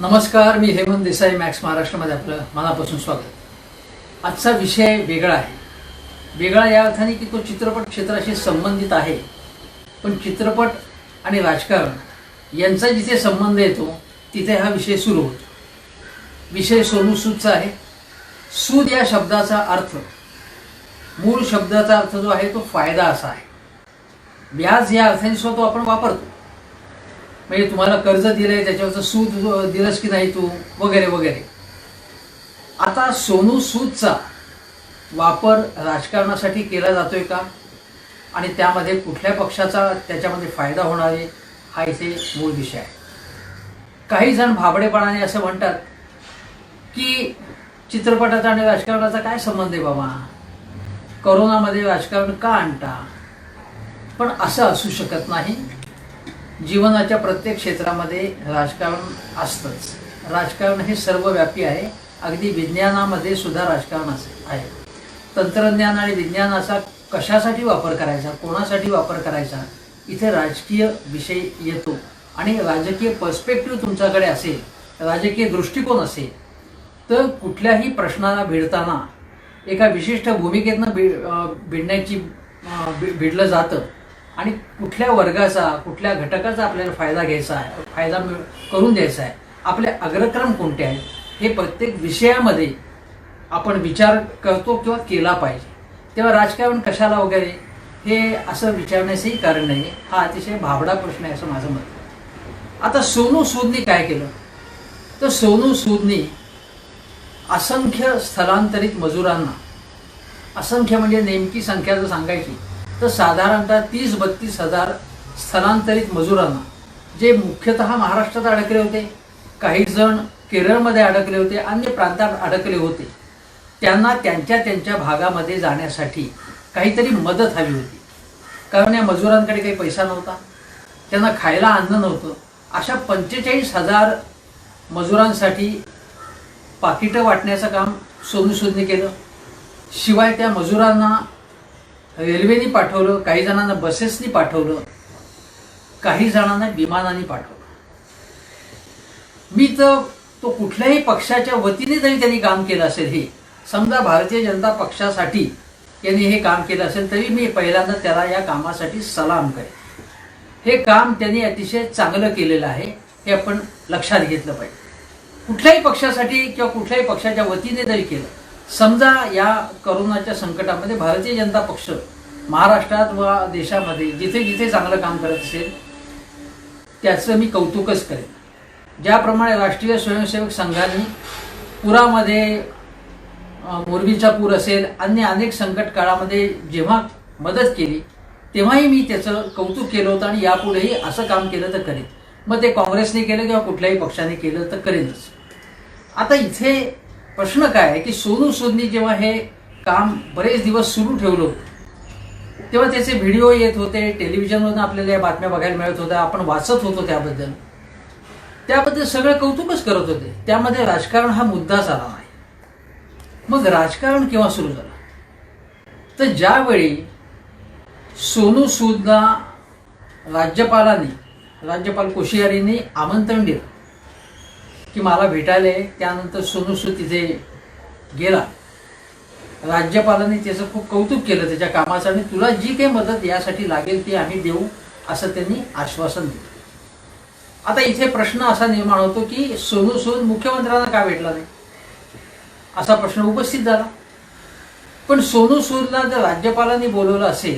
नमस्कार, मी हेमंत देसाई. मॅक्स महाराष्ट्रामध्ये आपलं मनापासून स्वागत. आजचा विषय वेगळा आहे. वेगळा या अर्थाने की तो चित्रपट क्षेत्राशी संबंधित आहे, पण चित्रपट आणि राजकारण यांचा जिथे संबंध येतो तिथे हा विषय सुरू होतो. विषय सोनू सूदचा आहे. सूद या शब्दाचा अर्थ, मूळ शब्दाचा अर्थ जो आहे तो फायदा असा आहे. व्याज या अर्थाने सुद्धा तो आपण वापरतो. म्हणजे तुम्हाला कर्ज दिलंय त्याच्यावरचं सूद दिलंस की नाही तू, वगैरे वगैरे. आता सोनू सूदचा वापर राजकारणासाठी केला जातोय का, आणि त्यामध्ये कुठल्या पक्षाचा त्याच्यामध्ये फायदा होणार आहे, हा इथे मूळ विषय आहे. काही जण भाबडेपणाने असं म्हणतात की चित्रपटाचा आणि राजकारणाचा काय संबंध आहे बाबा, करोनामध्ये राजकारण का आणता. पण असं असू शकत नाही. जीवनाच्या प्रत्येक क्षेत्रामध्ये राजकारण असतंच. राजकारण हे सर्वव्यापी आहे. अगदी विज्ञानामध्ये सुद्धा राजकारण आहे. तंत्रज्ञान आणि विज्ञानाचा कशासाठी वापर करायचा, कोणासाठी वापर करायचा, इथे राजकीय विषय येतो. आणि राजकीय पर्स्पेक्टिव्ह तुमच्याकडे असेल, राजकीय दृष्टिकोन असेल, तर कुठल्याही प्रश्नाला भिडताना एका विशिष्ट भूमिकेतनं भिडलं जातं. आणि कुठल्या वर्गाचा, कुठल्या घटकाचा आपल्याला फायदा घ्यायचा आहे, फायदा करून द्यायचा आहे, आपले अग्रक्रम कोणते आहेत, हे प्रत्येक विषयामध्ये आपण विचार करतो किंवा केला पाहिजे. तेव्हा राजकारण कशाला वगैरे हे असं विचारण्याचंही कारण नाही. हा अतिशय भाबडा प्रश्न आहे असं माझं मत आहे. आता सोनू सूदनी काय केलं, तर सोनू सूदनी असंख्य स्थलांतरित मजुरांना, असंख्य म्हणजे नेमकी संख्या जर सांगायची तर साधारणतः 30-32 हजार स्थलांतरित मजुरांना, जे मुख्यतः महाराष्ट्रात अडकले होते, काही जण केरळमध्ये अडकले होते, अन्य प्रांतात अडकले होते, त्यांना त्यांच्या भागामध्ये जाण्यासाठी काहीतरी मदत हवी होती. कारण या मजुरांकडे काही पैसा नव्हता, त्यांना खायला अन्न नव्हतं. अशा 45,000 मजुरांसाठी पाकिटं वाटण्याचं काम सोनू सूदने केलं. शिवाय त्या मजुरांना रेल्वेने पाठवलं, काही जणांना बसेसनी पाठवलं, काही जणांना विमानाने पाठवलं. मी तर तो कुठल्याही पक्षाच्या वतीने जरी त्यांनी काम केलं असेल, हे समजा भारतीय जनता पक्षासाठी यांनी हे काम केलं असेल, तरी मी पहिल्यांदा त्याला या कामासाठी सलाम करेन. हे काम त्यांनी अतिशय चांगलं केलेलं आहे, हे आपण लक्षात घेतलं पाहिजे. कुठल्याही पक्षासाठी किंवा कुठल्याही पक्षाच्या वतीने जरी केलं, समजा या करोनाच्या संकटामध्ये भारतीय जनता पक्ष महाराष्ट्रात व देशामध्ये जिथे जिथे चांगलं काम करत असेल त्याचं मी कौतुकच करेन. ज्याप्रमाणे राष्ट्रीय स्वयंसेवक संघाने पुरामध्ये, मोरबीचा पूर असेल, अन्य अनेक संकट काळामध्ये जेव्हा मदत केली तेव्हाही मी त्याचं कौतुक केलं होतं, आणि यापुढेही असं काम केलं तर करेन. मग ते काँग्रेसने केलं किंवा कुठल्याही पक्षाने केलं तर करेनच. आता इथे प्रश्न काय आहे की सोनू सूदनी जेव्हा हे काम बरेच दिवस सुरू ठेवलं होतं, तेव्हा त्याचे व्हिडिओ येत होते, टेलिव्हिजनवरून आपल्याला या बातम्या बघायला मिळत होत्या, आपण वाचत होतो त्याबद्दल सगळं कौतुकच करत होते. त्यामध्ये राजकारण हा मुद्दाच आला नाही. मग राजकारण केव्हा सुरू झालं, तर ज्यावेळी सोनू सूदला राज्यपाल कोश्यारींनी आमंत्रण दिलं की मला भेटायला आहे. त्यानंतर सोनू सूद तिथे गेला. राज्यपालांनी त्याचं खूप कौतुक केलं त्याच्या कामाचं, आणि तुला जी काही मदत यासाठी लागेल ती आम्ही देऊ असं त्यांनी आश्वासन दिलं. आता इथे प्रश्न असा निर्माण होतो की सोनू सूद मुख्यमंत्र्यांना का भेटला नाही, असा प्रश्न उपस्थित झाला. पण सोनू सूदला जर राज्यपालांनी बोलवलं असेल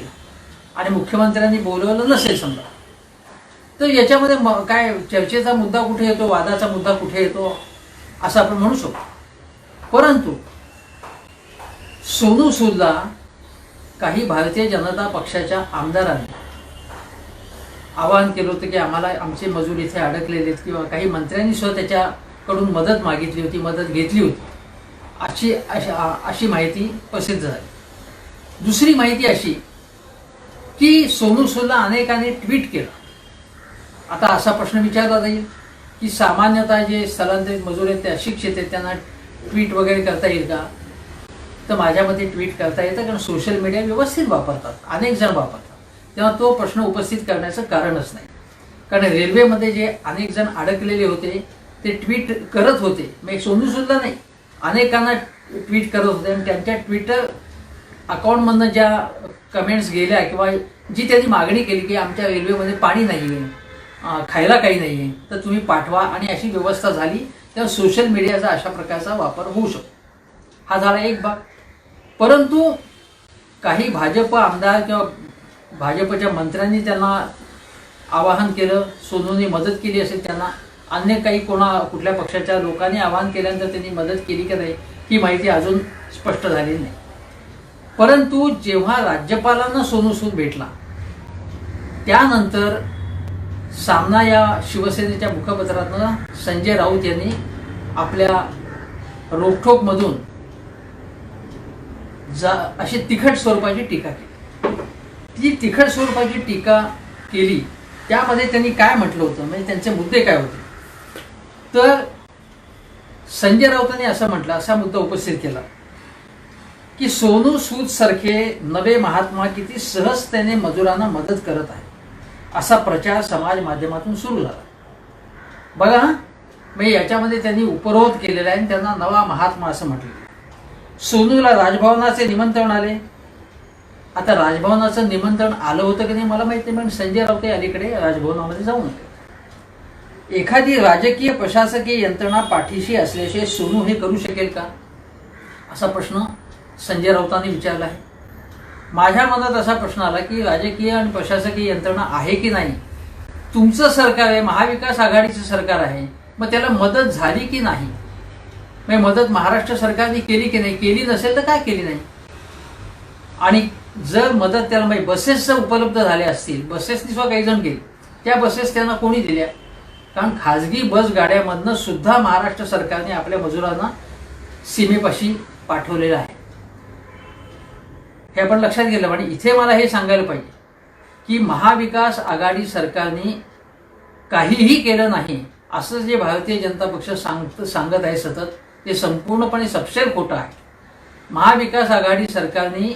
आणि मुख्यमंत्र्यांनी बोलवलं नसेल समजा, तर याच्यामध्ये काय चर्चेचा मुद्दा कुठे येतो, वादाचा मुद्दा कुठे येतो असं आपण म्हणू शकतो. परंतु सोनू सूदला काही भारतीय जनता पक्षाच्या आमदारांनी आवाहन केलं होतं की आम्हाला आमचे मजूर इथे अडकलेले आहेत, किंवा काही मंत्र्यांनी सुद्धा त्याच्याकडून मदत मागितली होती, मदत घेतली होती, अशी माहिती प्रसिद्ध झाली. दुसरी माहिती अशी की सोनू सूदला अनेकांनी ट्विट केलं. आता असा प्रश्न विचारला जाईल की सामान्यतः जे स्थलांतरित मजूर आहेत ते अशिक्षित आहेत, त्यांना ट्विट वगैरे करता येईल का, तर माझ्या मते ट्विट करता येतं, कारण सोशल मीडिया व्यवस्थित वापरतात, अनेक जण वापरतात. तेव्हा तो प्रश्न उपस्थित करण्याचं कारणच नाही. कारण रेल्वेमध्ये जे अनेक जण अडकलेले होते ते ट्विट करत होते, मग सोनू सुद्धा नाही, अनेकांना ट्विट करत होते आणि त्यांच्या ट्विटर अकाउंटमधनं ज्या कमेंट्स गेल्या किंवा जी त्यांनी मागणी केली की आमच्या रेल्वेमध्ये पाणी नाही आहे, खायला काही नाही आहे, तर तुम्ही पाठवा, आणि अशी व्यवस्था झाली, तेव्हा सोशल मीडियाचा अशा प्रकारचा वापर होऊ शकतो. हा झाला एक भाग. परंतु काही भाजप आमदार किंवा भाजपच्या मंत्र्यांनी त्यांना आवाहन केलं, सोनूने मदत केली असेल त्यांना, अन्य काही कुठल्या पक्षाच्या लोकांनी आवाहन केल्यानंतर त्यांनी मदत केली की नाही ही माहिती अजून स्पष्ट झालेली नाही. परंतु जेव्हा राज्यपालांना सोनू सूद भेटला त्यानंतर सामना या शिवसेनेच्या मुखपत्रातनं संजय राऊत यांनी आपल्या रोखठोकमधून अशी तिखट स्वरूपाची टीका केली. ती तिखट स्वरूपाची टीका केली त्यामध्ये त्यांनी काय म्हटलं होतं, म्हणजे त्यांचे मुद्दे काय होते, तर संजय राऊतांनी असं म्हटलं, असा मुद्दा उपस्थित केला की सोनू सूद सारखे नवे महात्मा किती सहजतेने मजुरांना मदत करत आहे, असा प्रचार समाज माध्यमातून सुरू झाला. बघा, म्हणजे याच्यामध्ये त्यांनी उपरोध केलेला आहे आणि त्यांना नवा महात्मा असं म्हटलं. सोनूला राजभवनाचे निमंत्रण आले. आता राजभवनाचं निमंत्रण आलं होतं की नाही मला माहिती नाही, पण संजय राऊत अलीकडे राजभवनामध्ये जाऊ नये. एखादी राजकीय प्रशासकीय यंत्रणा पाठीशी असल्याशिवाय सोनू हे करू शकेल का, असा प्रश्न संजय राऊतांनी विचारला आहे. माझ्या मनात असा प्रश्न आला की राजकीय आणि प्रशासकीय यंत्रणा आहे की नाही, तुमचं सरकार आहे, महाविकास आघाडीचं सरकार आहे, मग त्याला मदत झाली की नाही, मग मदत महाराष्ट्र सरकारने केली की नाही, केली नसेल तर काय केली नाही, आणि जर मदत त्याला म्हणजे बसेस उपलब्ध झाल्या असतील, बसेसनी सुद्धा काही जण गेले, त्या बसेस त्यांना कोणी दिल्या, कारण खाजगी बस गाड्यामधनं सुद्धा महाराष्ट्र सरकारने आपल्या मजुरांना सीमेपाशी पाठवलेलं आहे. हे आपण लक्षात घेतलं. आणि इथे मला हे सांगायला पाहिजे की महाविकास आघाडी सरकारने काहीही केलं नाही असं जे भारतीय जनता पक्ष सांगत आहे सतत, ते संपूर्णपणे सपशेल खोटं आहे. महाविकास आघाडी सरकारने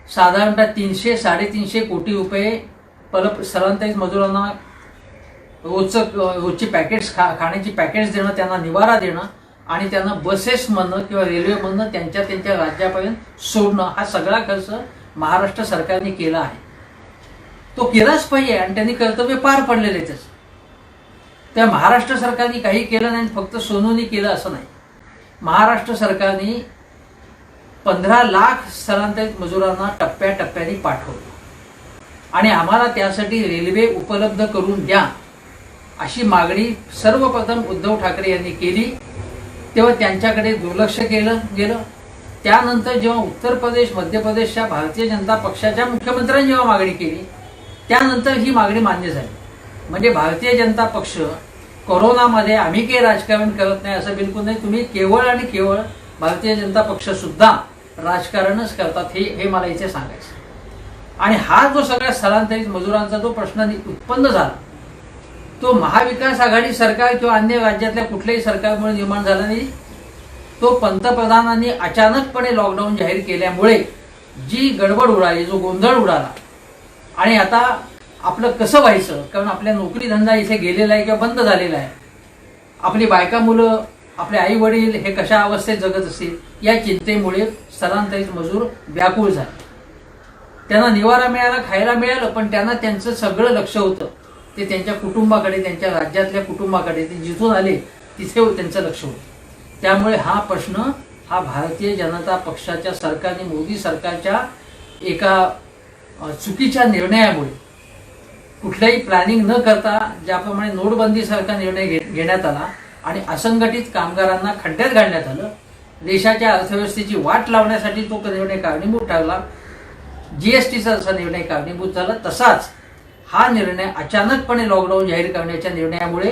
साधारणतः 300-350 कोटी रुपये स्थलांतरित मजुरांना रोजची पॅकेट्स खाण्याची पॅकेट्स देणं, त्यांना निवारा देणं आणि त्यांना बसेसमधनं किंवा रेल्वेमधनं त्यांच्या राज्यापर्यंत सोडणं, हा सगळा खर्च महाराष्ट्र सरकारने केला आहे. तो केलाच पाहिजे आणि त्यांनी कर्तव्य पार पडलेले त्याच. त्या महाराष्ट्र सरकारने काही केलं नाही, फक्त सोनूने केलं असं नाही. महाराष्ट्र सरकारने 15 लाख स्थलांतरित मजुरांना टप्प्याटप्प्याने पाठवलं आणि आम्हाला त्यासाठी रेल्वे उपलब्ध करून द्या अशी मागणी सर्वप्रथम उद्धव ठाकरे यांनी केली. तेव्हा त्यांच्याकडे दुर्लक्ष केलं गेलं. त्यानंतर जेव्हा उत्तर प्रदेश मध्य प्रदेशच्या भारतीय जनता पक्षाच्या मुख्यमंत्र्यांनी जेव्हा मागणी केली त्यानंतर ही मागणी मान्य झाली. म्हणजे भारतीय जनता पक्ष कोरोनामध्ये आम्ही काही राजकारण करत नाही असं बिलकुल नाही. तुम्ही केवळ आणि केवळ भारतीय जनता पक्ष सुद्धा राजकारणच करतात, हे मला इथे सांगायचं. आणि हा जो सगळ्या स्थलांतरित मजुरांचा जो प्रश्न उत्पन्न झाला तो महाविकास आघाडी सरकार किंवा अन्य राज्यातल्या कुठल्याही सरकारमुळे निर्माण झाला नाही. तो पंतप्रधानांनी अचानकपणे लॉकडाऊन जाहीर केल्यामुळे जी गडबड उडाली, जो गोंधळ उडाला, आणि आता आपलं कसं व्हायचं, कारण आपल्या नोकरी धंदा इथे गेलेला आहे किंवा बंद झालेला आहे, आपली बायका मुलं आपले आई वडील हे कशा अवस्थेत जगत असतील, या चिंतेमुळे स्थलांतरित मजूर व्याकुळ झाले. त्यांना निवारा मिळाला, खायला मिळालं, पण त्यांना त्यांचं सगळं लक्ष होतं ते त्यांच्या कुटुंबाकडे, त्यांच्या राज्यातल्या कुटुंबाकडे, ते जिथून आले तिथे त्यांचं लक्ष होतं. त्यामुळे हा प्रश्न हा भारतीय जनता पक्षाच्या सरकारने, मोदी सरकारच्या एका चुकीच्या निर्णयामुळे, कुठल्याही प्लॅनिंग न करता ज्याप्रमाणे नोटबंदीसारखा निर्णय घेण्यात आला आणि असंघटित कामगारांना खड्ड्यात घालण्यात आलं, देशाच्या अर्थव्यवस्थेची वाट लावण्यासाठी तो निर्णय कारणीभूत ठरला, जीएसटीचा जसा निर्णय कारणीभूत झाला, तसाच हा निर्णय अचानकपणे लॉकडाऊन जाहीर करण्याच्या निर्णयामुळे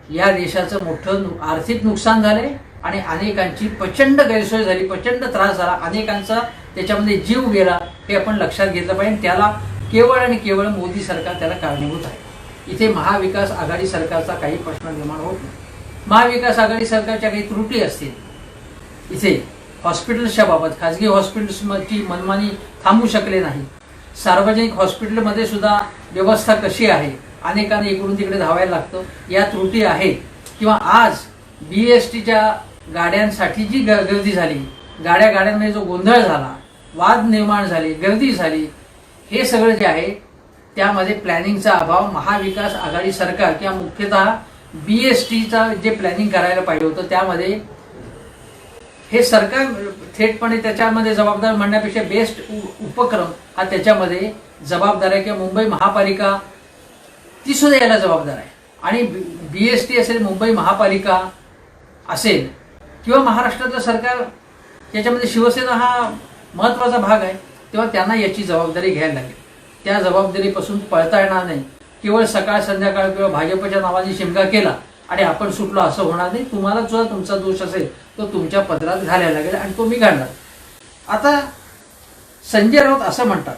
या देशाचं मोठं आर्थिक नुकसान झाले आणि अनेकांची प्रचंड गैरसोय झाली, प्रचंड त्रास झाला, अनेकांचा त्याच्यामध्ये जीव गेला. हे आपण लक्षात घेतलं पाहिजे. त्याला केवळ आणि केवळ मोदी सरकार त्याला कारणीभूत आहे. इथे महाविकास आघाडी सरकारचा काही प्रश्न निर्माण होत नाही. महाविकास आघाडी सरकारच्या काही त्रुटी असतील इथे हॉस्पिटल्सच्या बाबत, खाजगी हॉस्पिटल्सची मनमानी थांबू शकले नाही, सार्वजनिक हॉस्पिटलमध्ये सुद्धा व्यवस्था कशी आहे अनेकांना इकडून तिकडे धावायला लागतं, या त्रुटी आहेत. किंवा आज BSTच्या गाड्यांसाठी जी गर्दी झाली, गाड्यांमध्ये जो गोंधळ झाला, वाद निर्माण झाले, गर्दी झाली, हे सगळं जे आहे त्यामध्ये प्लॅनिंगचा अभाव. महाविकास आघाडी सरकार किंवा मुख्यतः BSTचा जे प्लॅनिंग करायला पाहिजे होतं त्यामध्ये हे सरकार थेटपणे त्याच्यामध्ये जबाबदार म्हणण्यापेक्षा बेस्ट उपक्रम हा त्याच्यामध्ये जबाबदार आहे. किंवा मुंबई महापालिका ती सुद्धा याला जबाबदार आहे. आणि BST असेल, मुंबई महापालिका असेल किंवा महाराष्ट्रातलं सरकार, याच्यामध्ये शिवसेना हा महत्त्वाचा भाग आहे, तेव्हा त्यांना याची जबाबदारी घ्यायला लागेल. त्या जबाबदारीपासून पळता येणार नाही. केवळ सकाळ संध्याकाळ किंवा भाजपच्या नावाने शिमगा केला आणि आपण सुटलो असं होणार नाही. तुम्हाला सुद्धा तुमचा दोष असेल तो तुमच्या पदरात घालायला लागेल आणि तो मी घालणार. आता संजय राऊत असं म्हणतात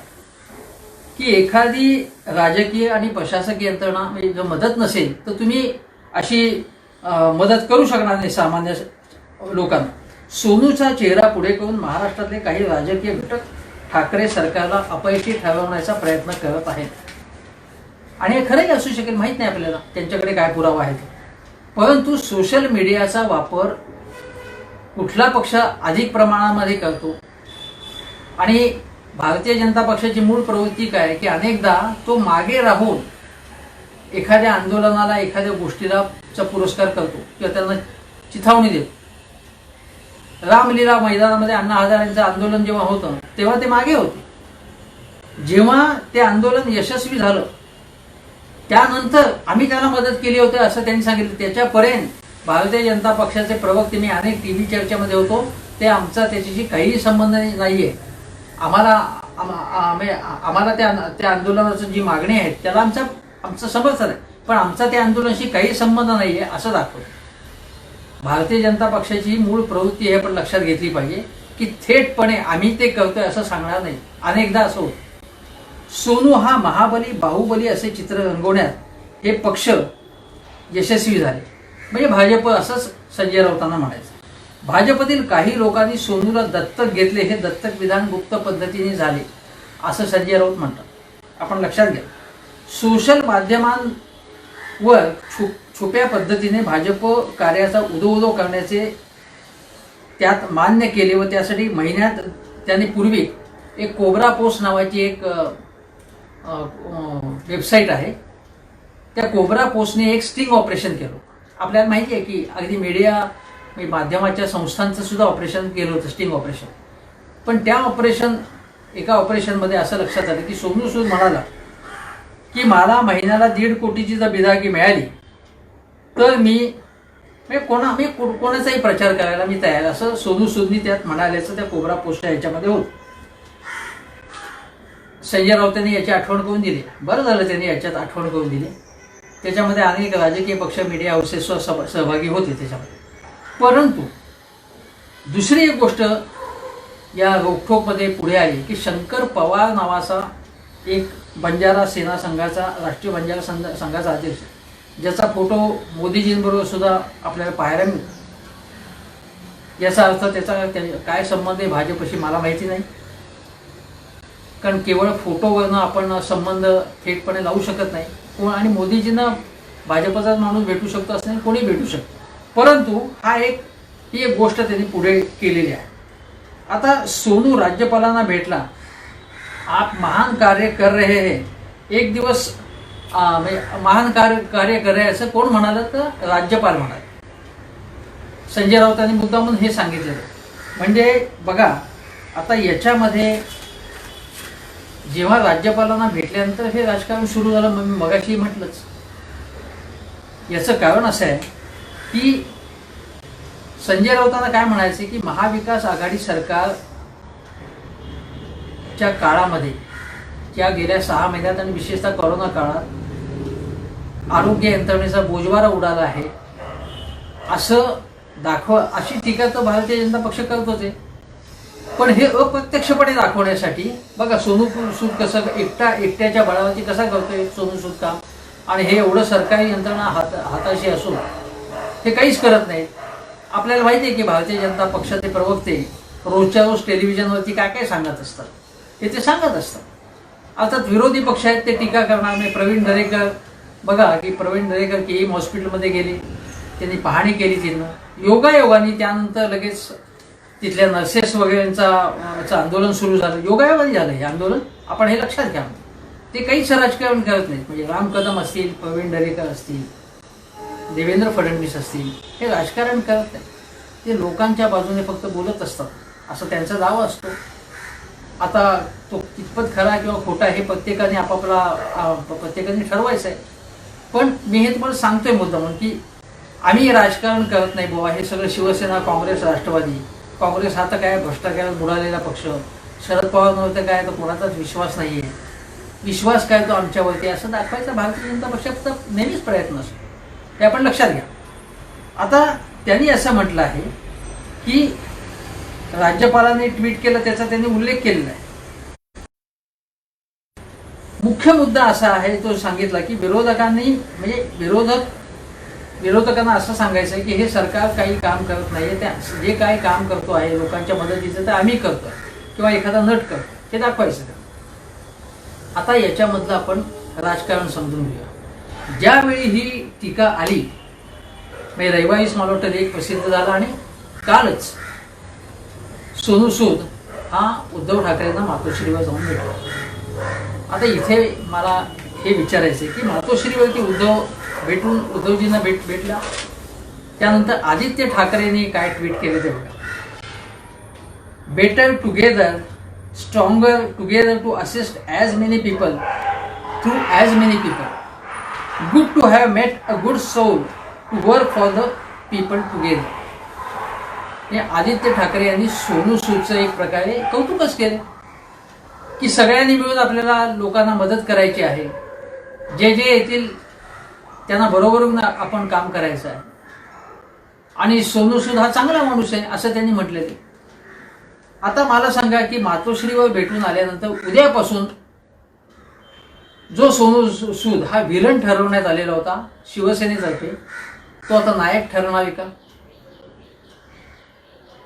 की एखादी राजकीय आणि प्रशासकीय यंत्रणा जर मदत नसेल तर तुम्ही अशी मदत करू शकणार नाही सामान्य लोकांना. सोनूचा चेहरा पुढे करून महाराष्ट्रातले काही राजकीय घटक ठाकरे सरकारला अपयशी ठरवण्याचा प्रयत्न करत आहेत. आणि हे खरंही असू शकेल, माहीत नाही आपल्याला त्यांच्याकडे काय पुरावा आहे. परंतु सोशल मीडियाचा वापर कुठला पक्ष अधिक प्रमाणामध्ये करतो आणि भारतीय जनता पक्षाची मूळ प्रवृत्ती काय की अनेकदा तो मागे राहून एखाद्या आंदोलनाला, एखाद्या गोष्टीला पुरस्कार करतो किंवा त्यांना चिथावणी देतो. रामलीला मैदानामध्ये अण्णा हजारेंचं आंदोलन जेव्हा होतं तेव्हा ते मागे होते. जेव्हा ते आंदोलन यशस्वी झालं त्यानंतर आम्ही त्यांना मदत केली होती असं त्यांनी सांगितलं. त्याच्यापर्यंत भारतीय जनता पक्षाचे प्रवक्ते, मी अनेक TV चर्चेमध्ये होतो, ते आमचा त्याच्याशी काहीही संबंध नाहीये. आम्हाला त्या आंदोलनाची जी मागणी आहे त्याला आमचं समर्थन आहे, पण आमचा त्या आंदोलनाशी काही संबंध नाहीये असं दाखवतो. भारतीय जनता पक्षाची मूळ प्रवृत्ती हे पण लक्षात घेतली पाहिजे की थेटपणे आम्ही ते करतोय असं सांगणार नाही. अनेकदा असं होतं. सोनू हा महाबली, बाहुबली असे चित्र रंगवण्यात हे पक्ष यशस्वी झाले. म्हणजे भाजप असंच संजय राऊतांना म्हणायचं. भाजपतील काही लोकांनी सोनूला दत्तक घेतले, हे दत्तक विधान गुप्त पद्धतीने झाले असं संजय राऊत म्हणतात. आपण लक्षात घ्या, सोशल माध्यमांवर छुप्या पद्धतीने भाजप कार्याचा उदो करण्याचे त्यात मान्य केले व त्यासाठी महिन्यात त्यांनी पूर्वी एक कोब्रा पोस्ट नावाची एक वेबसाईट आहे, त्या कोब्रा पोस्टने एक स्टिंग ऑपरेशन केलं. आपल्याला माहिती आहे की अगदी मीडिया माध्यमाच्या संस्थांचं सुद्धा ऑपरेशन केलं होतं, स्टिंग ऑपरेशन. पण त्या एका ऑपरेशनमध्ये असं लक्षात आलं की सोनू सूद म्हणाला की मला महिन्याला 1.5 कोटीची जर बिदागी मिळाली तर मी कोणाचाही प्रचार करायला मी तयार, असं सोनू सूदनी त्यात म्हणाल्याचं त्या कोब्रा पोस्टच्या याच्यामध्ये होतं. संजय राऊतांनी याची आठवण करून दिली. बरं झालं त्यांनी याच्यात आठवण करून दिली. त्याच्यामध्ये अनेक राजकीय पक्ष, मीडिया हाऊसेस सहभागी होते त्याच्यामध्ये. परंतु दुसरी एक गोष्ट या रोखोकमध्ये पुढे आली की शंकर पवार नावाचा एक बंजारा सेना संघाचा, राष्ट्रीय बंजारा संघाचा अध्यक्ष, ज्याचा फोटो मोदीजींबरोबर सुद्धा आपल्याला पाहायला मिळतो. याचा अर्थ त्याचा काय संबंध आहे भाजपशी मला माहिती नाही, कारण केवळ फोटोवरनं आपण संबंध थेटपणे लावू शकत नाही. आणि मोदीजींना भाजपचा माणूस भेटू शकतो असं नाही, कोणी भेटू शकतो. परंतु ही एक गोष्ट त्यांनी पुढे केलेली आहे. आता सोनू राज्यपालांना भेटला, आप महान कार्य कर रहे हैं, एक दिवस महान कार्य कर रहे हैं असं कोण म्हणालं तर राज्यपाल म्हणाले. संजय राऊतांनी मुद्दामून हे सांगितलेलं. म्हणजे बघा आता याच्यामध्ये जेव्हा राज्यपालांना भेटल्यानंतर हे राजकारण सुरू झालं. मी मगाशी म्हटलंच, याचं कारण असं आहे की संजय राऊतांना काय म्हणायचे की महाविकास आघाडी सरकारच्या काळामध्ये, या गेल्या 6 महिन्यात आणि विशेषतः कोरोना काळात आरोग्य यंत्रणेचा बोजवारा उडाला आहे असं अशी टीका तर भारतीय जनता पक्ष करत होते. पण हे अप्रत्यक्षपणे दाखवण्यासाठी बघा सोनू सूद कसं एकट्याच्या बळावरती कसा करतोय सोनू सूद काम, आणि हे एवढं सरकारी यंत्रणा हाताशी असून हे काहीच करत नाहीत. आपल्याला माहिती आहे की भारतीय जनता पक्षाचे प्रवक्ते रोजच्या रोज टेलिव्हिजनवरती काय काय सांगत असतात, हे ते सांगत असतात. अर्थात विरोधी पक्ष आहेत ते टीका करणार नाही. प्रवीण दरेकर बघा की प्रवीण दरेकर KEM हॉस्पिटलमध्ये गेले, त्यांनी पाहणी केली तिथनं. योगायोगाने त्यानंतर लगेच तिथल्या नर्सेस वगैरेंचं आंदोलन सुरू झालं. योगायोगाने झालं हे आंदोलन, आपण हे लक्षात घ्या. ते काहीच राजकारण करत नाहीत. म्हणजे राम कदम असतील, प्रवीण दरेकर असतील, देवेंद्र फडणवीस असतील, हे राजकारण करत नाही. ते लोकांच्या बाजूने फक्त बोलत असतात, असं त्यांचा दावा असतो. आता तो कितपत खरा किंवा खोटा हे प्रत्येकाने प्रत्येकाने ठरवायचं आहे. पण मी हे तुम्हाला सांगतोय मुद्दा म्हणून की आम्ही राजकारण करत नाही बुवा. हे सगळं शिवसेना, काँग्रेस, राष्ट्रवादी, काँग्रेस हा तर काय भ्रष्टाचारात बुडालेला पक्ष, शरद पवार नव्हतं काय तर कोणाचाच विश्वास नाही आहे, विश्वास काय तो आमच्यावरती, असं दाखवायचा भारतीय जनता पक्षाचा नेहमीच प्रयत्न असतो. हे आपण लक्षात घ्या. आता त्यांनी असं म्हटलं आहे की राज्यपालांनी ट्विट केलं, त्याचा त्यांनी उल्लेख केलेला आहे. मुख्य मुद्दा असा आहे, तो सांगितला की विरोधकांनी म्हणजे विरोधकांना असं सांगायचं आहे की हे सरकार काही काम करत नाही, त्या जे काही काम करतो आहे लोकांच्या मदतीचं ते आम्ही करतो किंवा एखादा नट करतो, हे दाखवायचं. आता याच्यामधलं आपण राजकारण समजून घेऊया. ज्यावेळी ही टीका आली, म्हणजे रविवारीच मला वाटतं लेख प्रसिद्ध झाला आणि कालच सोनू सूद हा उद्धव ठाकरेंना मातोश्रीवर जाऊन भेटला. आता इथे मला हे विचारायचं आहे की मातोश्रीवरती उद्धवजींना भेटला, त्यानंतर आदित्य ठाकरेंनी काय ट्विट केले ते बघा. Better together, stronger together to assist as many people through as many people. Good to have met a good soul to work for the people together. हे आदित्य ठाकरे यांनी सोनू सूदचं एक प्रकारे कौतुकच केलं की सगळ्यांनी मिळून आपल्याला लोकांना मदत करायची आहे, जे जे येतील त्यांना बरोबरून आपण काम करायचं आहे आणि सोनू सूद हा चांगला माणूस आहे असं त्यांनी म्हटलेलं. आता मला सांगा की मातोश्रीवर भेटून आल्यानंतर उद्यापासून जो सोनू सूद हा विलन ठरवण्यात आलेला होता शिवसेनेतर्फे, तो आता नायक ठरणार आहे का?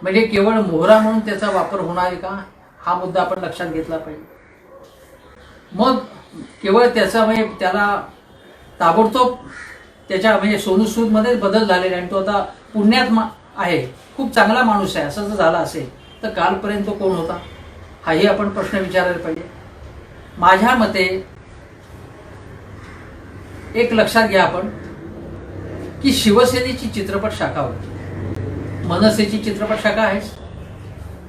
म्हणजे केवळ मोहरा म्हणून त्याचा वापर होणार आहे का? हा मुद्दा आपण लक्षात घेतला पाहिजे. मग केवळ त्याचा म्हणजे त्याला ताबडतोब त्याच्या म्हणजे सोनू सूदमध्ये बदल झालेला आणि तो आता पुण्यात आहे, खूप चांगला माणूस आहे असं जर झालं असेल तर कालपर्यंत कोण होता, हाही आपण प्रश्न विचारायला पाहिजे. माझ्या मते एक लक्षात घ्या आपण की शिवसेनेची चित्रपट शाखा होती, मनसेची चित्रपट शाखा आहे.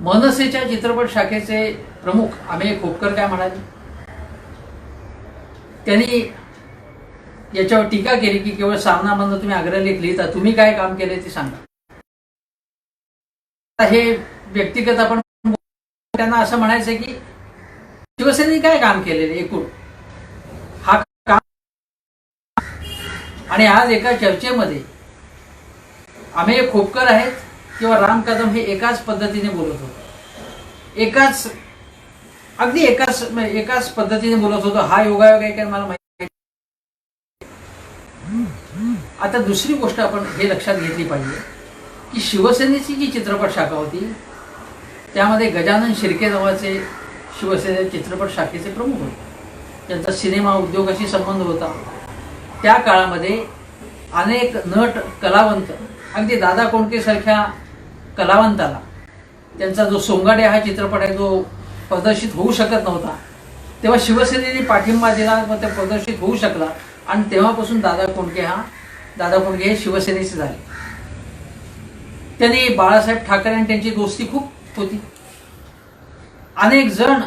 मनसेच्या चित्रपट शाखेचे प्रमुख अमेय खोपकर काय म्हणाले, त्यांनी याच्यावर टीका केली की केवळ सामनामधनं तुम्ही अग्रलेख लिहिता, तुम्ही काय काम केले ते सांगा. हे व्यक्तिगत आपण त्यांना असं म्हणायचं की शिवसेनेने काय काम केलेले एकूण हा काम. आणि आज एका चर्चेमध्ये अमेय खोपकर आहेत किंवा राम कदम हे एकाच पद्धतीने बोलत होते, अगदी एकाच पद्धतीने बोलत होतो. हा योगायोग आहे काय मला माहिती. आता दुसरी गोष्ट आपण हे लक्षात घेतली पाहिजे की शिवसेनेची जी चित्रपट शाखा होती त्यामध्ये गजानन शिर्के नावाचे शिवसेने चित्रपट शाखेचे प्रमुख होते, त्यांचा सिनेमा उद्योगाशी संबंध होता. त्या काळामध्ये अनेक नट कलावंत, अगदी दादा कोंडकेसारख्या कलावंताला त्यांचा जो सोंगाडे हा चित्रपट आहे जो प्रदर्शित होऊ शकत नव्हता, तेव्हा शिवसेनेने पाठिंबा दिला, मग ते प्रदर्शित होऊ शकला आणि तेव्हापासून दादा कोंडके हे शिवसेनेचे झाले. त्यांनी बाळासाहेब ठाकरे आणि त्यांची दोस्ती खूप होती. अनेक जण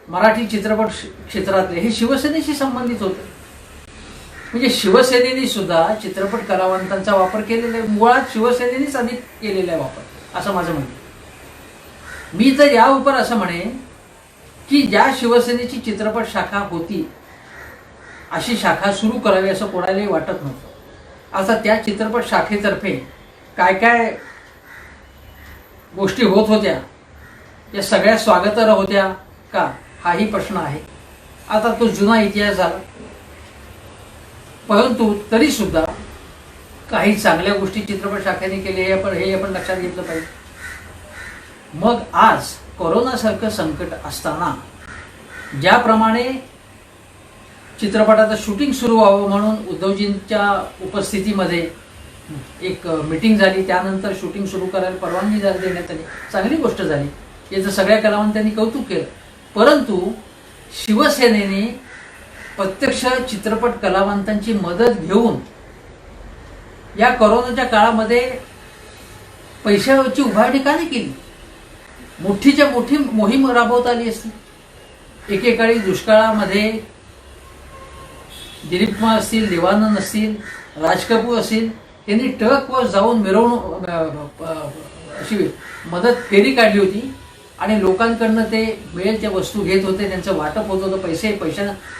मराठी चित्रपट क्षेत्रातले हे शिवसेनेशी संबंधित होते. म्हणजे शिवसेनेने सुद्धा चित्रपट कलावंतांचा वापर केलेला आहे, मुळात शिवसेनेनेच अधिक केलेला आहे वापर, असं माझं म्हणणं. मी तर या उपर असं म्हणेन की ज्या शिवसेनेची चित्रपट शाखा होती अशी शाखा सुरू करावी असं कोणालाही वाटत नव्हतं. आता त्या चित्रपट शाखेतर्फे काय काय गोष्टी होत होत्या, या सगळ्या स्वागतार्ह होत्या का, हाही प्रश्न आहे. आता तो जुना इतिहास झाला, परंतु तरी सुद्धा काही चांगल्या गोष्टी चित्रपट शाखेने केले हे आपण लक्षात घेतलं पाहिजे. मग आज कोरोनासारखं संकट असताना ज्याप्रमाणे चित्रपटाचं शूटिंग सुरू व्हावं म्हणून उद्धवजींच्या उपस्थितीमध्ये एक मीटिंग झाली. त्यानंतर शूटिंग सुरू करायला परवानगी देण्यात आली. चांगली गोष्ट झाली. याचं सगळ्या कलावंतांनी कौतुक केलं. परंतु शिवसेनेने प्रत्यक्ष चित्रपट कलावंतांची मदत घेऊन या कोरोनाच्या काळामध्ये पैशाची उभारणी का नाही केली? मोठीच्या मोठी मोहीम राबवता आली असती. एकेकाळी दुष्काळामध्ये दिलीप कुमार असतील, देवानंद असतील, राज कपूर असतील, यांनी ट्रकवर जाऊन मिरवणूक अशी मदत फेरी काढली होती आणि लोकांकडनं ते मिळेल त्या वस्तू घेत होते. त्यांचं वाटप होत होतं.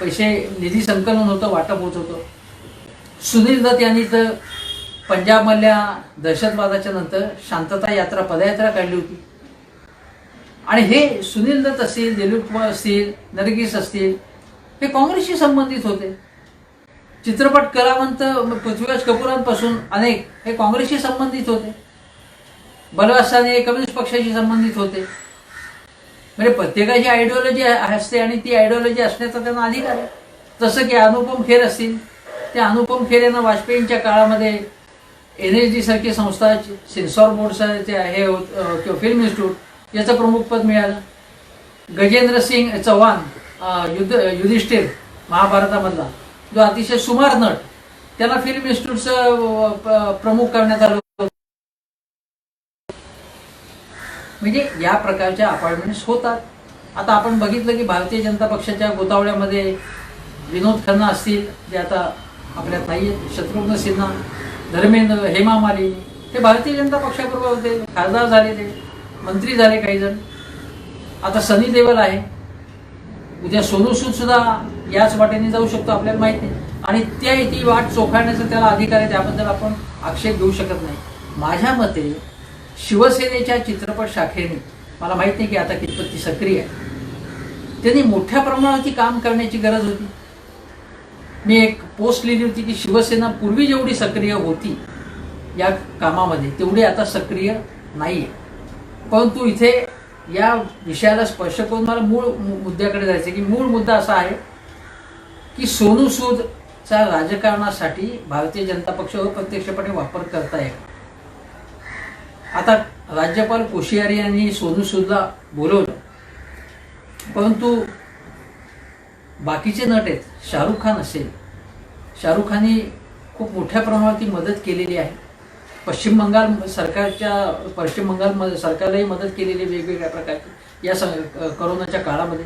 पैसे निधी संकलन होतं, वाटप होत होतं. सुनील दत्त यांनी तर पंजाबमधल्या दहशतवादाच्या नंतर शांतता यात्रा पदयात्रा काढली होती. आणि हे सुनील दत्त असतील, दिलीप कुमार असतील, नरगिस असतील, हे काँग्रेसशी संबंधित होते. चित्रपट कलावंत पृथ्वीराज कपूरांपासून अनेक हे काँग्रेसशी संबंधित होते. बलवासाने कम्युनिस्ट पक्षाशी संबंधित होते. म्हणजे प्रत्येकाची आयडिओलॉजी असते आणि ती आयडिओलॉजी असण्याचा त्यांना अधिकार आहे. जसं की अनुपम खेर असतील, त्या अनुपम खेर यांना वाजपेयींच्या काळामध्ये NSD सारखी संस्था, सेन्सॉर बोर्डचं जे आहे किंवा फिल्म इन्स्टिट्यूट याचं प्रमुखपद मिळालं. गजेंद्र सिंग चव्हाण युधिष्ठिर महाभारतामधला जो अतिशय सुमार नट, त्याला फिल्म इन्स्टिट्यूटचं प्रमुख करण्यात आलं. म्हणजे या प्रकारच्या अपॉइंटमेंट्स होतात. आता आपण बघितलं की भारतीय जनता पक्षाच्या गोतावळ्यामध्ये विनोद खन्ना असतील, जे आता आपल्यात नाही आहेत, शत्रुघ्न सिन्हा, धर्मेंद्र, हेमा मालिनी, हे भारतीय जनता पक्षाबरोबर होते, खासदार झालेले, मंत्री झाले काही जण. आता सनी देओल आहे, उद्या सोनू सूद सुद्धा याच वाटेने जाऊ शकतो, आपल्याला माहित नाही. आणि ती वाट चोखाळण्याचा त्याला अधिकार आहे, त्याबद्दल आपण आक्षेप घेऊ शकत नाही. माझ्या मते शिवसेनेच्या चित्रपट शाखेने, मला माहित नाही की आता कितपत ती सक्रिय आहे, त्यांनी मोठ्या प्रमाणावरती काम करण्याची गरज होती. मी एक पोस्ट लिहिली होती की शिवसेना पूर्वी जेवढी सक्रिय होती या कामामध्ये तेवढी आता सक्रिय नाही आहे. परंतु इथे या विषयाला स्पर्श करून मला मूळ मुद्द्याकडे जायचं की मूळ मुद्दा असा आहे की सोनू सूदचा राजकारणासाठी भारतीय जनता पक्ष अप्रत्यक्षपणे वापर करताय. आता राज्यपाल कोश्यारी यांनी सोनू सूदला बोलवलं, परंतु बाकीचे नट आहेत, शाहरुख खान असेल, शाहरुख खानने खूप मोठ्या प्रमाणात मदत केलेली आहे. पश्चिम बंगाल सरकारलाही मदत केलेली वेगवेगळ्या प्रकारची या कोरोनाच्या काळामध्ये.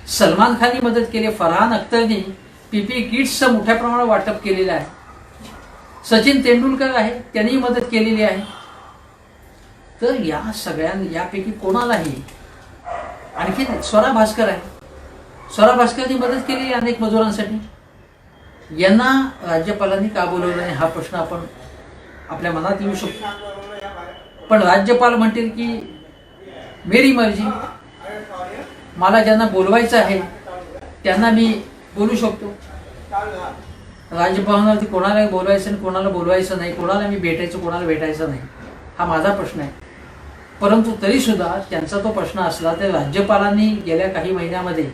सलमान खाननी मदत केली. फरहान अख्तरनी PPE किट्सचं मोठ्या प्रमाणात वाटप केलेलं आहे. सचिन तेंडुलकर आहे, त्यांनी मदत केलेली आहे. तर या यापैकी कोणालाही, आणखी स्वरा भास्कर आहे, स्वरा भास्करनी मदत केलेली अनेक मजुरांसाठी. यांना राज्यपालांनी का बोलवलं नाही हा प्रश्न आपण आपल्या मनात येऊ शकतो. पण राज्यपाल म्हणतील की मेरी मर्जी, मला ज्यांना बोलवायचं आहे त्यांना मी बोलू शकतो. राजभवनावरती कोणाला बोलवायचं आणि कोणाला बोलवायचं नाही, कोणाला मी भेटायचं कोणाला भेटायचं नाही, हा माझा प्रश्न आहे. परंतु तरीसुद्धा त्यांचा तो प्रश्न असला तर राज्यपालांनी गेल्या काही महिन्यामध्ये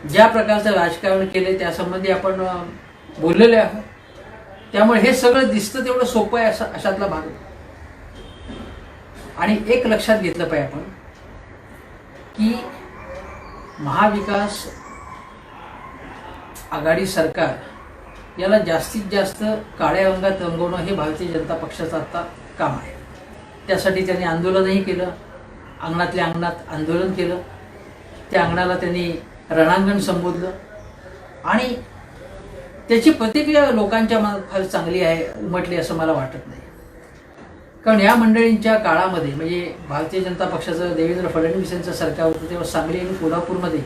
ज्या प्रकारचं राजकारण केले त्यासंबंधी आपण बोललेले आहोत. त्यामुळे हे सगळं दिसतं तेवढं सोपं आहे अशातला भाग. आणि एक लक्षात घेतलं पाहिजे आपण की महाविकास आघाडी सरकार याला जास्तीत जास्त काळ्या रंगात रंगवणं हे भारतीय जनता पक्षाचं आता काम आहे. त्यासाठी त्यांनी आंदोलनही केलं, अंगणातल्या अंगणात आंदोलन केलं, त्या अंगणाला त्यांनी रणांगण संबोधलं आणि त्याची प्रतिक्रिया लोकांच्या मनात फार चांगली आहे, उमटली असं मला वाटत नाही. कारण या मंडळींच्या काळामध्ये म्हणजे भारतीय जनता पक्षाचं देवेंद्र फडणवीस यांचं सरकार होतं तेव्हा सांगली आणि कोल्हापूरमध्ये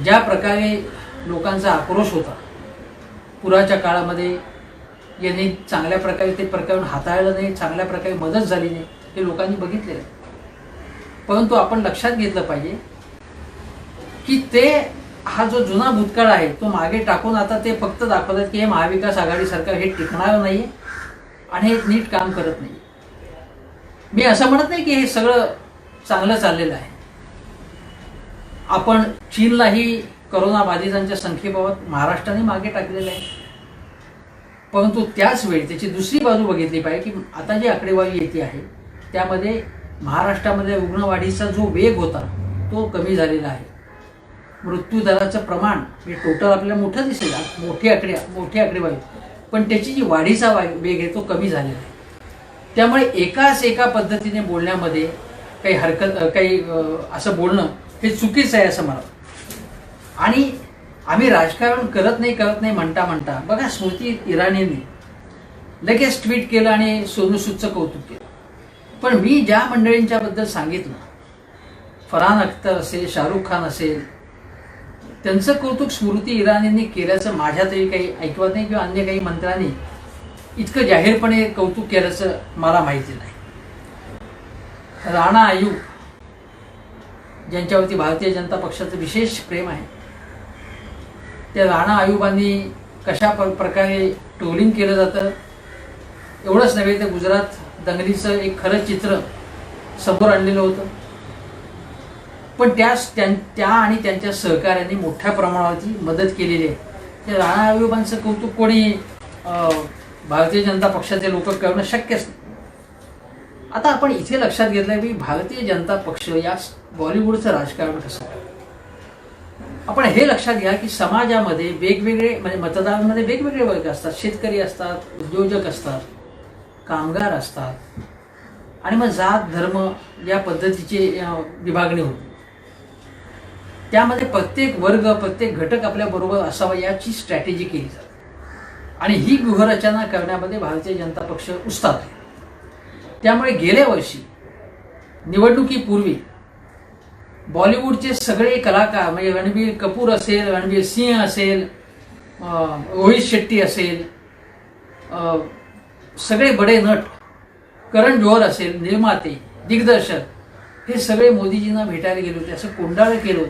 ज्या प्रकारे लोकांचा आक्रोश होता पुराच्या काळामध्ये, यांनी चांगल्या प्रकारे ते प्रकरण हाताळलं नाही, चांगल्या प्रकारे मदत झाली नाही, हे लोकांनी बघितलेलं. परंतु आपण लक्षात घेतलं पाहिजे की ते हा जो जुना भूतकाळ आहे तो मागे टाकून आता ते फक्त दाखवतात की हे महाविकास आघाडी सरकार हे टिकणार नाही आणि हे नीट काम करत नाही. मी असं म्हणत नाही की हे सगळं चांगलं चाललेलं आहे. आपण चीनलाही करोना बाधितांच्या संख्येबाबत महाराष्ट्राने मागे टाकलेलं आहे. परंतु त्याच वेळी त्याची दुसरी बाजू बघितली पाहिजे की आता जी आकडेवारी येते आहे त्यामध्ये महाराष्ट्रामध्ये रुग्णवाढीचा जो वेग होता तो कमी झालेला आहे. मृत्यूदराचं प्रमाण हे टोटल आपल्याला मोठं दिसेल, मोठी आकडेवारी, पण त्याची जी वाढीचा वेग आहे तो कमी झालेला आहे. त्यामुळे एका पद्धतीने बोलण्यामध्ये काही असं बोलणं हे चुकीचं आहे असं मला. आणि आम्ही राजकारण करत नाही म्हणता बघा स्मृती इराणींनी लगेच ट्विट केलं आणि सोनू सूदचं कौतुक केलं. पण मी ज्या मंडळींच्या बद्दल सांगितलं, फरहान अख्तर असेल, शाहरुख खान असेल, त्यांचं कौतुक स्मृती इराणींनी केल्याचं माझ्या तरी काही ऐकवत नाही किंवा अन्य काही मंत्र्यांनी इतकं जाहीरपणे कौतुक केल्याचं मला माहिती नाही. राणा आयूब ज्यांच्यावरती भारतीय जनता पक्षाचं विशेष प्रेम आहे, त्या राणा आयुबांनी कशा प्रकारे ट्रोलिंग केलं जातं एवढंच नव्हे तर गुजरात दंगलीचं एक खरं चित्र समोर आणलेलं होतं. पण त्या आणि त्यांच्या सहकार्याने मोठ्या प्रमाणावरती मदत केलेली आहे. त्या राणा आयुबांचं कौतुक कोणी भारतीय जनता पक्षाचे लोक करणं शक्यच नाही. आता आपण इथे लक्षात घेतलं की भारतीय जनता पक्ष या बॉलिवूडचं राजकारण कसं आहे. आपण हे लक्षात घ्या की समाजामध्ये वेगवेगळे म्हणजे मतदारांमध्ये वेगवेगळे वर्ग असतात. शेतकरी असतात, उद्योजक असतात, कामगार असतात आणि मग जात धर्म या पद्धतीची विभागणी होती. त्यामध्ये प्रत्येक वर्ग प्रत्येक घटक आपल्या बरोबर असावा याची स्ट्रॅटेजी केली जाते आणि ही व्यूहरचना करण्यामध्ये भारतीय जनता पक्ष उस्ताद आहे. त्यामुळे गेल्या वर्षी निवडणुकीपूर्वी बॉलिवूडचे सगळे कलाकार म्हणजे रणबीर कपूर असेल, रणबीर सिंह असेल, रोहित शेट्टी असेल, सगळे बडे नट, करण जोहर असेल, निर्माते, दिग्दर्शक हे सगळे मोदीजींना भेटायला गेले होते. असं कोंडाळं केलं.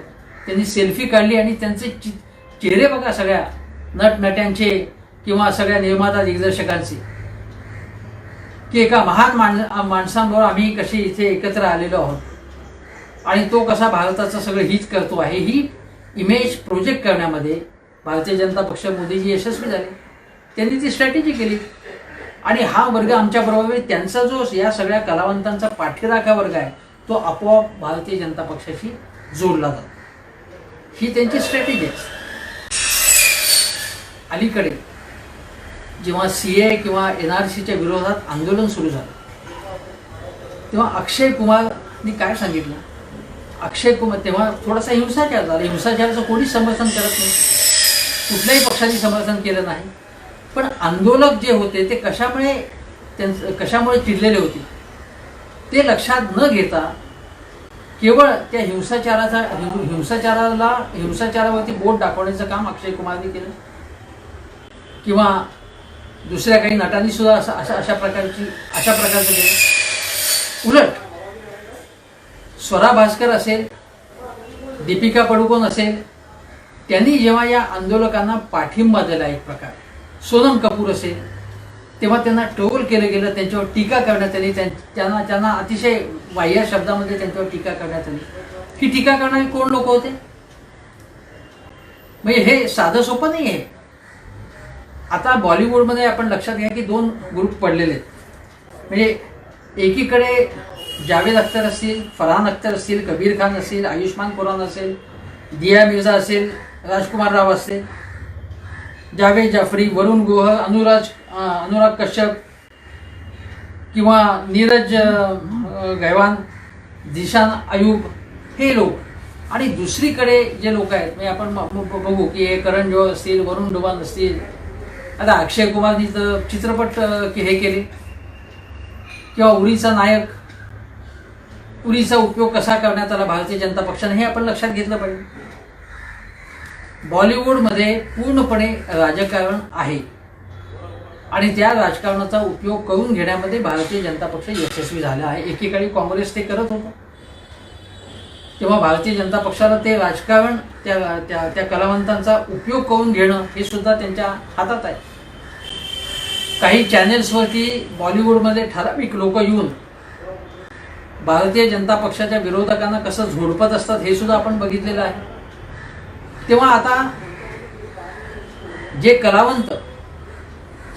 त्यांनी सेल्फी काढली आणि त्यांचे चेहरे बघा सगळ्या नटनट्यांचे किंवा सगळ्या निर्माता दिग्दर्शकांचे की एका महान माणसांबरोबर आम्ही कसे इथे एकत्र आलेलो आहोत आणि तो कसा भारताचं सगळं हित करतो आहे ही इमेज प्रोजेक्ट करण्यामध्ये भारतीय जनता पक्ष मोदीजी यशस्वी झाले. त्यांनी ती स्ट्रॅटेजी केली आणि हा वर्ग आमच्याबरोबर त्यांचा जो या सगळ्या कलावंतांचा पाठीराखा वर्ग आहे तो आपोआप भारतीय जनता पक्षाशी जोडला जातो. ही त्यांची स्ट्रॅटेजी आहे. अलीकडे जेव्हा सीए किंवा एनआरसीच्या विरोधात आंदोलन सुरू झालं तेव्हा अक्षय कुमारनी काय सांगितलं, अक्षय कुमार तेव्हा थोडासा हिंसाचार झाला. हिंसाचाराचं कोणीच समर्थन करत नाही, कुठल्याही पक्षाने समर्थन केलं नाही. पण आंदोलक जे होते ते कशामुळे चिडलेले होते ते लक्षात न घेता केवळ त्या हिंसाचारावरती बोट दाखवण्याचं काम अक्षय कुमारने केलं किंवा दुसऱ्या काही नटांनी सुद्धा अशा प्रकारचं केलं. उलट स्वरा भास्कर असेल, दीपिका पडुकोन असेल, त्यांनी जेव्हा या आंदोलकांना पाठिंबा दिला एक प्रकार, सोनम कपूर असेल तेव्हा त्यांना ट्रोल केलं गेलं, त्यांच्यावर टीका करण्यात आली, त्यांना अतिशय बाह्य शब्दामध्ये त्यांच्यावर टीका करण्यात आली. ही टीका करणारी कोण लोक होते? म्हणजे हे साधं सोपं नाही आहे. आता बॉलिवूडमध्ये आपण लक्षात घ्या की दोन ग्रुप पडलेले आहेत. म्हणजे एकीकडे जावेद अख्तर असतील, फरहान अख्तर असतील, कबीर खान असेल, आयुष्मान खुराना असेल, दिया मिर्झा असेल, राजकुमार राव असेल, जावेद जाफरी, वरुण गुह, अनुराग कश्यप किंवा नीरज गैवान, दिशान आयुब हे लोक. आणि दुसरीकडे जे लोक आहेत म्हणजे आपण बघू की हे करण जोहर असतील, वरुण धवन असतील. आता अक्षय कुमारनी तर चित्रपट हे केले किंवा उरीचा नायक, उरीचा उपयोग कसा करण्यात आला भारतीय जनता पक्षाने हे आपण लक्षात घेतलं पाहिजे. बॉलिवूडमध्ये पूर्णपणे राजकारण आहे आणि त्या राजकारणाचा उपयोग करून घेण्यामध्ये भारतीय जनता पक्ष यशस्वी झाला आहे. एकेकाळी काँग्रेस ते करत होतं तेव्हा भारतीय जनता पक्षाला ते राजकारण त्या कलावंतांचा उपयोग करून घेणं हे सुद्धा त्यांच्या हातात आहे. काही चॅनेल्सवरती बॉलिवूडमध्ये ठराविक लोक येऊन भारतीय जनता पक्षाच्या विरोधकांना कसं झोडपत असतात हे सुद्धा आपण बघितलेलं आहे. तेव्हा आता जे कलावंत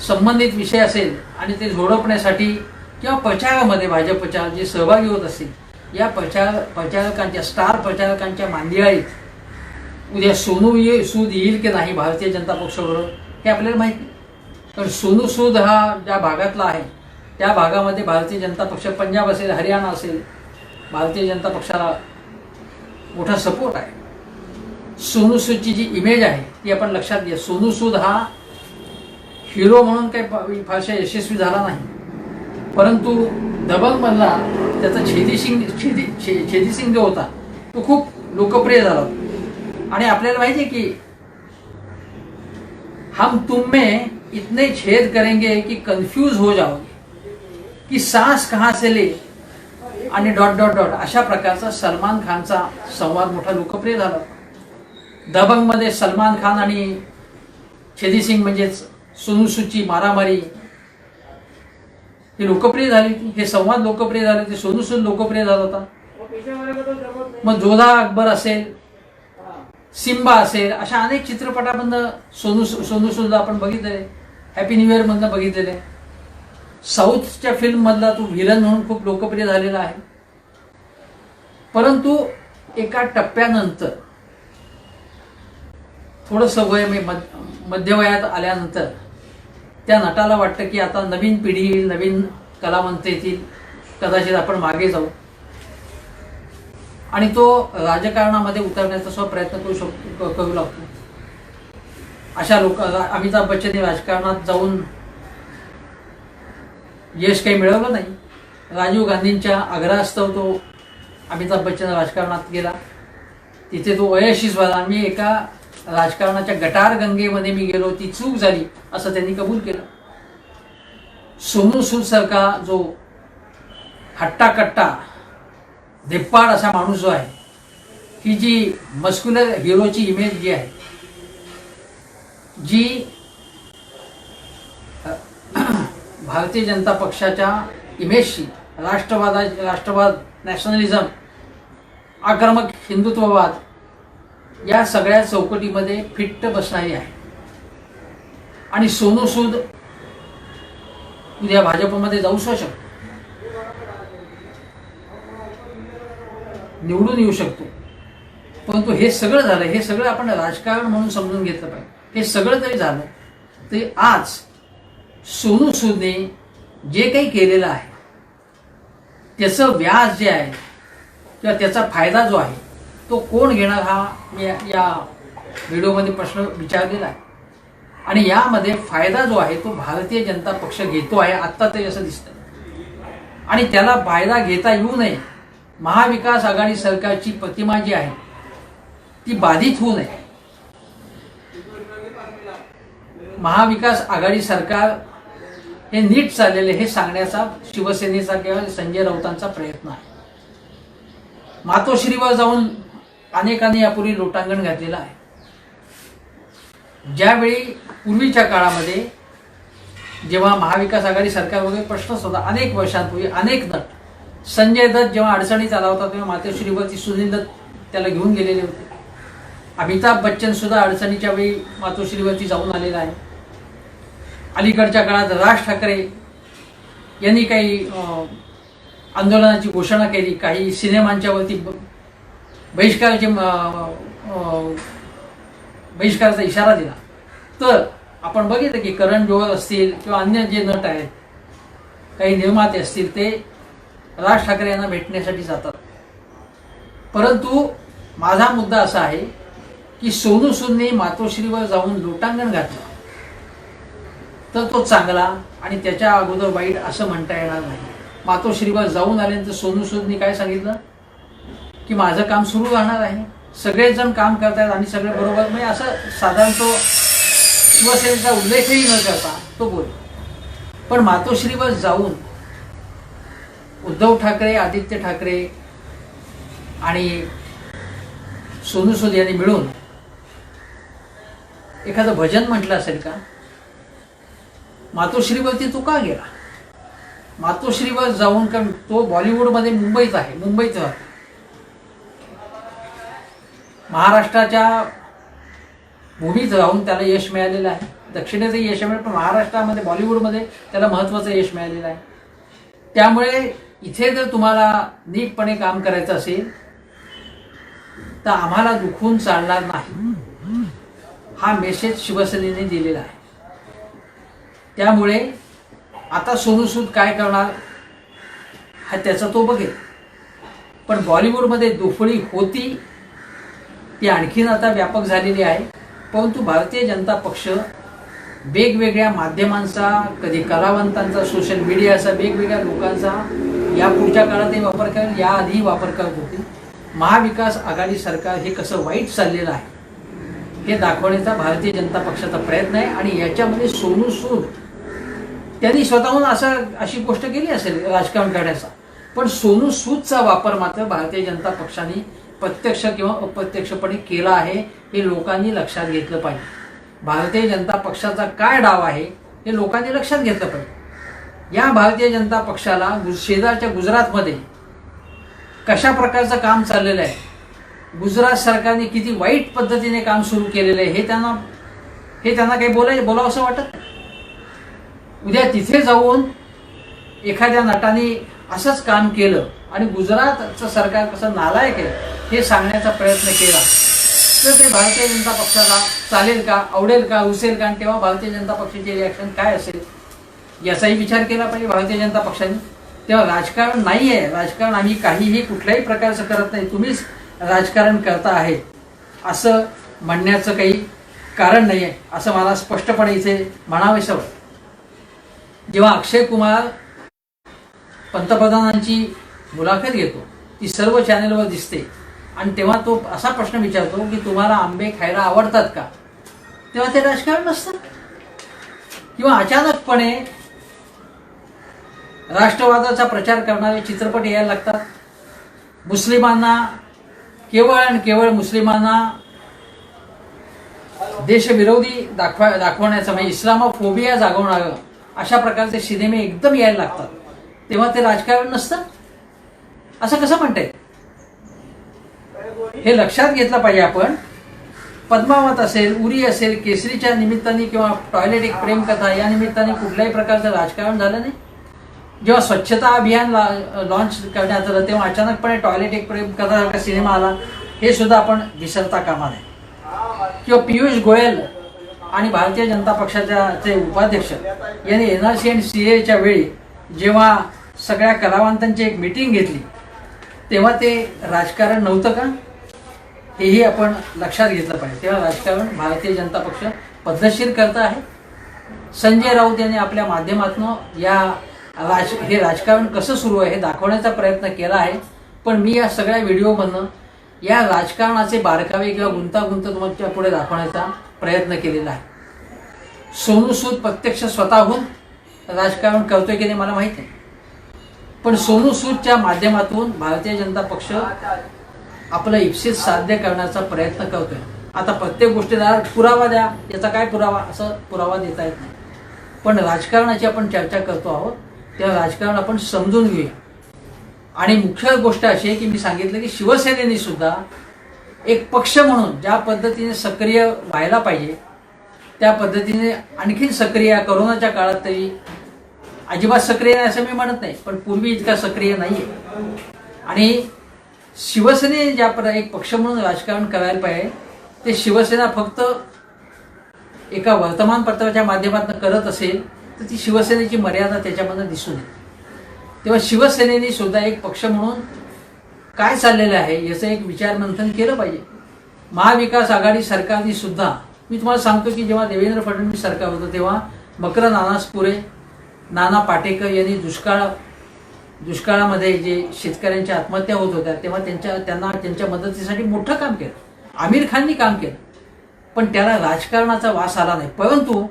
संबंधित विषय असेल आणि ते झोडपण्यासाठी किंवा प्रचारामध्ये भाजपच्या जे सहभागी होत असतील या प्रचारकांच्या स्टार प्रचारकांच्या मांदियाळीत उद्या सोनू सूद येईल की नाही भारतीय जनता पक्षाबरोबर हे आपल्याला माहिती नाही. कारण सोनू सूद हा ज्या भागातला आहे त्या भागामध्ये भारतीय जनता पक्ष पंजाब असेल हरियाणा असेल भारतीय जनता पक्षाला मोठा सपोर्ट आहे. सोनू सूदची जी इमेज आहे ती आपण लक्षात घ्या. सोनू सूद हा हिरो म्हणून काही फारशा यशस्वी झाला नाही, परंतु दबंगमधला त्याचा छेदी सिंग जो होता तो खूप लोकप्रिय झाला होता. आणि आपल्याला माहिती आहे की हम तुम में इतने छेद करेंगे कि कंफ्यूज हो जाओगे की सांस कहां से ले आणि डॉट डॉट डॉट अशा प्रकारचा सलमान खानचा संवाद मोठा लोकप्रिय झाला. दबंगमध्ये सलमान खान आणि छेदी सिंग म्हणजेच सोनू सूदची मारामारी ही लोकप्रिय झाली होती. हे संवाद लोकप्रिय झाले होते. सोनू सूद लोकप्रिय झाला होता. मग जोधा अकबर असेल सिम्बा असेल अशा अनेक चित्रपटामधनं सोनू सूदला आपण बघितलेले. हॅपी न्यू इयर मधनं बघितलेले. साऊथच्या फिल्म मधला तो व्हिलन म्हणून खूप लोकप्रिय झालेला आहे. परंतु एका टप्प्यानंतर थोडंसं वय मध्यवयात आल्यानंतर त्या नटाला वाटतं की आता नवीन पिढी येईल, नवीन कलावंत येतील, कदाचित आपण मागे जाऊ आणि तो राजकारणामध्ये उतरण्याचा प्रयत्न करू लागतो. अशा अमिताभ बच्चनने राजकारणात जाऊन यश काही मिळवलं नाही. राजीव गांधींच्या आग्रहास्तव तो अमिताभ बच्चन राजकारणात गेला. तिथे तो अयशस्वी झाला. मी एका राजकारणाच्या गटार गंगेमध्ये मी गेलो, ती चूक झाली असं त्यांनी कबूल केलं. सोनू सूद सारखा जो हट्टाकट्टा धिप्पाड असा माणूस जो आहे, ही जी मस्क्युलर हिरोची इमेज जी आहे, जी भारतीय जनता पक्षाच्या इमेजशी राष्ट्रवाद, नॅशनलिझम, आक्रमक हिंदुत्ववाद या सगळ्या चौकटीमध्ये फिट्ट बसणारी आहे. आणि सोनू सूद उद्या भाजपमध्ये जाऊ शकतो, निवडून येऊ शकतो. परंतु हे सगळं झालं, हे सगळं आपण राजकारण म्हणून समजून घेतलं पाहिजे. हे सगळं जरी झालं तरी आज सोनू सूदने जे काही केलेलं आहे त्याचं व्याज जे आहे किंवा त्याचा फायदा जो आहे तो कोण घेणार हा मी या व्हिडिओमध्ये प्रश्न विचारलेला आहे. आणि यामध्ये फायदा जो आहे तो भारतीय जनता पक्ष घेतो आहे आत्ता तरी असं दिसतं. आणि त्याला फायदा घेता येऊ नये, महाविकास आघाडी सरकारची प्रतिमा जी आहे ती बाधित होऊ नये. महाविकास आघाडी सरकार हे नीट चाललेले हे सांगण्याचा शिवसेनेचा किंवा संजय राऊतांचा प्रयत्न आहे. मातोश्रीवर जाऊन अनेकांनी यापूर्वी लोटांगण घातलेलं आहे. ज्यावेळी पूर्वीच्या काळामध्ये जेव्हा महाविकास आघाडी सरकार वगैरे प्रश्नच होता, अनेक वर्षांपूर्वी अनेक नट, संजय दत्त जेव्हा अडचणीत आला होता तेव्हा मातोश्रीवरती सुनील दत्त त्याला घेऊन गेलेले होते. अमिताभ बच्चन सुद्धा अडचणीच्या वेळी मातोश्रीवरती जाऊन आलेला आहे. अलीकडच्या काळात राज ठाकरे यांनी काही आंदोलनाची घोषणा केली, काही सिनेमांच्या वरती बहिष्काराचा इशारा दिला. तर आपण बघितलं की करण जोहर असतील किंवा अन्य जे नट आहेत, काही निर्माते असतील, ते राज ठाकरे यांना भेटण्यासाठी जातात. परंतु माझा मुद्दा असा आहे की सोनू सूदने मातोश्रीवर जाऊन लोटांगण घातलं तर तो चांगला आणि त्याच्या अगोदर वाईट असं म्हणता येणार नाही. मातोश्रीवर जाऊन आल्यानंतर सोनू सूदने काय सांगितलं की माझं काम सुरू राहणार आहे, सगळेच जण काम करतायत आणि सगळे बरोबर, म्हणजे असं साधारण तो शिवसेनेचा उल्लेखही न करता तो बोल. पण मातोश्रीवर जाऊन उद्धव ठाकरे, आदित्य ठाकरे आणि सोनू सूद यांनी मिळून एखादं भजन म्हटलं असेल का? मातोश्रीवरती तो का गेला? मातोश्रीवर जाऊन, कारण तो बॉलिवूडमध्ये मुंबईत आहे, मुंबईत राहतो. महाराष्ट्राच्या भूमीत राहून त्याला यश मिळालेलं आहे. दक्षिणेचं यश मिळालं, पण महाराष्ट्रामध्ये बॉलिवूडमध्ये त्याला महत्त्वाचं यश मिळालेलं आहे. त्यामुळे इथे जर तुम्हाला नीटपणे काम करायचं असेल तर आम्हाला दुखवून चालणार नाही, हा मेसेज शिवसेनेने दिलेला आहे. त्यामुळे आता सोनू सूद काय करणार हा त्याचा तो बघेल. पण बॉलिवूडमध्ये दुफळी होती ती आणखीन आता व्यापक झालेली आहे. परंतु भारतीय जनता पक्ष वेगवेगळ्या माध्यमांचा, कधी कलावंतांचा, सोशल मीडियाचा, वेगवेगळ्या लोकांचा या पुढच्या काळातही वापर करेल, याआधी वापर करत होती. महाविकास आघाडी सरकार हे कसं वाईट चाललेलं आहे हे दाखवण्याचा भारतीय जनता पक्षाचा प्रयत्न आहे. आणि याच्यामध्ये सोनू सूद त्यांनी स्वतःहून अशी गोष्ट केली असेल राजकारण करण्याचा, पण सोनू सूदचा वापर मात्र भारतीय जनता पक्षाने प्रत्यक्ष किंवा अप्रत्यक्षपणे केला आहे, हे लोकांनी लक्षात घेतलं पाहिजे. भारतीय जनता पक्षाचा काय डाव आहे हे लोकांनी लक्षात घेतलं पाहिजे. या भारतीय जनता पक्षाला शेजारच्या गुजरातमध्ये कशा प्रकारचं काम चाललेलं आहे, गुजरात सरकारने किती वाईट पद्धतीने काम सुरू केलेलं आहे हे त्यांना काही बोलावं असं वाटत नाही. उद्या तिथे जाऊन एखाद्या नटाने असंच काम केलं आणि गुजरातचं सरकार कसं नालायक आहे हे सांगण्याचा प्रयत्न केला तर ते भारतीय जनता पक्षाला चालेल का, आवडेल का, रुसेल का, आणि तेव्हा भारतीय जनता पक्षाची रिॲक्शन काय असेल याचाही विचार केला पाहिजे भारतीय जनता पक्षाने. तेव्हा राजकारण नाही आहे, राजकारण आम्ही काहीही कुठल्याही प्रकारचं करत नाही, तुम्हीच राजकारण करता आहे असं म्हणण्याचं काही कारण नाही आहे असं मला स्पष्टपणे इथे म्हणावेसं वाटतं. जेव्हा अक्षय कुमार पंतप्रधानांची मुलाखत घेतो ती सर्व चॅनलवर दिसते आणि तेव्हा तो असा प्रश्न विचारतो की तुम्हाला आंबे खायला आवडतात का, तेव्हा ते राजकारण नसतं. किंवा अचानकपणे राष्ट्रवादाचा प्रचार करणारे चित्रपट यायला लागतात. मुस्लिमांना केवळ आणि केवळ मुस्लिमांना देशविरोधी दाखवण्याचं म्हणजे इस्लामोफोबिया जागवणारं अशा प्रकारचे सिनेमे एकदम यायला लागतात, तेव्हा ते राजकारण नसतं असं कसं म्हणता येईल. हे लक्षात घेतलं पाहिजे आपण. पद्मावत असेल, उरी असेल, केसरीच्या निमित्ताने किंवा टॉयलेट एक प्रेमकथा या निमित्ताने कुठल्याही प्रकारचं राजकारण झालं नाही. जेव्हा स्वच्छता अभियान लॉन्च करण्यात आलं तेव्हा अचानकपणे टॉयलेट एक प्रेमकथा सिनेमा आला, हे सुद्धा आपण विसरता कामा नये. किंवा पियुष गोयल आणि भारतीय जनता पक्षाचे उपाध्यक्ष यांनी NRC आणि CAAच्या वेळी जेव्हा सगळ्या कलावंतांची एक मीटिंग घेतली तेव्हा ते राजकारण नव्हतं का, हेही आपण लक्षात घेतलं पाहिजे. तेव्हा राजकारण भारतीय जनता पक्ष पद्धतशीर करत आहे. संजय राऊत यांनी आपल्या माध्यमातून हे राजकारण कसं सुरू आहे हे दाखवण्याचा प्रयत्न केला आहे. पण मी या सगळ्या व्हिडिओमधनं या राजकारणाचे बारकावे किंवा गुंतागुंत तुमच्या पुढे दाखवण्याचा प्रयत्न केलेला आहे. सोनू सूद प्रत्यक्ष स्वतःहून राजकारण करतोय की नाही मला माहित नाही, पण सोनू सूदच्या माध्यमातून भारतीय जनता पक्ष आपलं इप्सित साध्य करण्याचा प्रयत्न करतोय. आता प्रत्येक गोष्टीला पुरावा द्या, याचा काय पुरावा, असं पुरावा देता येत नाही. पण राजकारणाची आपण चर्चा करतो आहोत तेव्हा राजकारण आपण समजून घेऊया. आणि मुख्य गोष्ट अशी आहे की मी सांगितलं की शिवसेनेने सुद्धा एक पक्ष म्हणून ज्या पद्धतीने सक्रिय व्हायला पाहिजे त्या पद्धतीने आणखीन सक्रिय, कोरोनाच्या काळात तरी अजिबात सक्रिय नाही असं मी म्हणत नाही, पण पूर्वी इतका सक्रिय नाही आहे. आणि शिवसेने ज्या एक पक्ष म्हणून राजकारण करायला पाहिजे ते शिवसेना फक्त एका वर्तमानपत्राच्या माध्यमातून करत असेल तर ती शिवसेनेची मर्यादा त्याच्यामधून दिसून येते. तेव्हा शिवसेनेने सुद्धा एक पक्ष म्हणून काय चाललेलं आहे याचं एक विचारमंथन केलं पाहिजे. महाविकास आघाडी सरकारने सुद्धा, मी तुम्हाला सांगतो की जेव्हा देवेंद्र फडणवीस सरकार होतं तेव्हा मकरंद अनासपुरे, नाना पाटेकर यांनी दुष्काळामध्ये जे शेतकऱ्यांच्या आत्महत्या होत होत्या तेव्हा त्यांच्या मदतीसाठी मोठं काम केलं. आमिर खाननी काम केलं, पण त्याला राजकारणाचा वास आला नाही. परंतु